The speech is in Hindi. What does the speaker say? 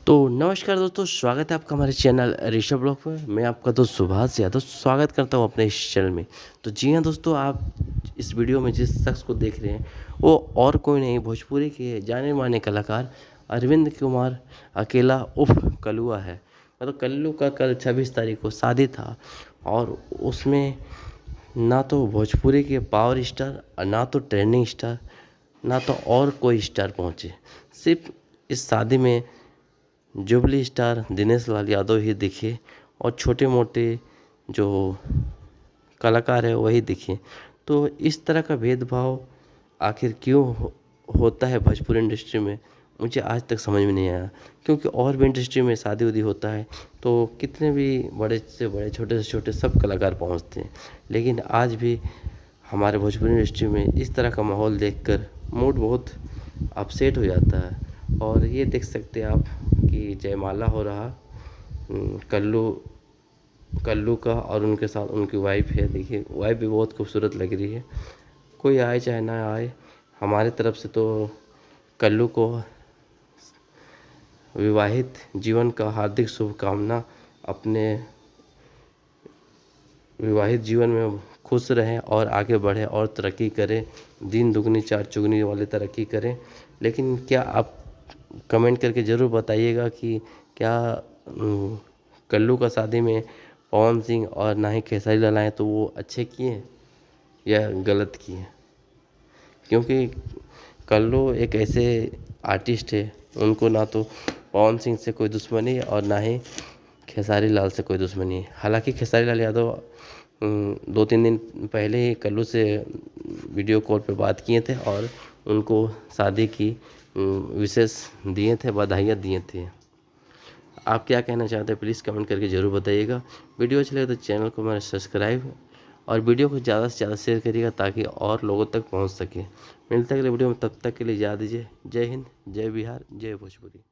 तो नमस्कार दोस्तों, स्वागत है आपका हमारे चैनल ऋषभ ब्लॉग में। मैं आपका दोस्त सुभाष यादव स्वागत करता हूं अपने इस चैनल में। तो जी हाँ दोस्तों, आप इस वीडियो में जिस शख्स को देख रहे हैं वो और कोई नहीं, भोजपुरी के जाने माने कलाकार अरविंद कुमार अकेला उर्फ कलुआ है। मतलब कल्लू का कल 26 तारीख को शादी था और उसमें ना तो भोजपुरी के पावर स्टार और ना तो ट्रेंडिंग स्टार ना तो और कोई स्टार पहुँचे। सिर्फ इस शादी में जुबली स्टार दिनेश लाल यादव ही दिखे और छोटे मोटे जो कलाकार है वही दिखे। तो इस तरह का भेदभाव आखिर क्यों होता है भोजपुरी इंडस्ट्री में, मुझे आज तक समझ में नहीं आया। क्योंकि और भी इंडस्ट्री में शादी उदी होता है तो कितने भी बड़े से बड़े छोटे से छोटे सब कलाकार पहुंचते हैं, लेकिन आज भी हमारे भोजपुरी इंडस्ट्री में इस तरह का माहौल देखकर मूड बहुत अपसेट हो जाता है। और ये देख सकते हैं आप कि जयमाला हो रहा कल्लू कल्लू का और उनके साथ उनकी वाइफ है। देखिए वाइफ भी बहुत खूबसूरत लग रही है। कोई आए चाहे ना आए, हमारे तरफ से तो कल्लू को विवाहित जीवन का हार्दिक शुभकामना। अपने विवाहित जीवन में खुश रहें और आगे बढ़ें और तरक्की करें, दिन दुगनी चार चुगनी वाली तरक्की करें। लेकिन क्या आप कमेंट करके ज़रूर बताइएगा कि क्या कल्लू का शादी में पवन सिंह और ना ही खेसारी लाल आए तो वो अच्छे किए या गलत किए। क्योंकि कल्लू एक ऐसे आर्टिस्ट है, उनको ना तो पवन सिंह से कोई दुश्मनी और ना ही खेसारी लाल से कोई दुश्मनी है। हालांकि खेसारी लाल यादव 2-3 दिन पहले ही कल्लू से वीडियो कॉल पे बात किए थे और उनको शादी की विशेष दिए थे, बधाइयाँ दिए थे। आप क्या कहना चाहते हैं प्लीज़ कमेंट करके ज़रूर बताइएगा। वीडियो अच्छा लगे तो चैनल को हमारा सब्सक्राइब और वीडियो को ज़्यादा से ज़्यादा शेयर करिएगा ताकि और लोगों तक पहुंच सके। मिलते हैं अगले वीडियो में, तब तक के लिए याद दीजिए। जय हिंद, जय बिहार, जय भोजपुरी।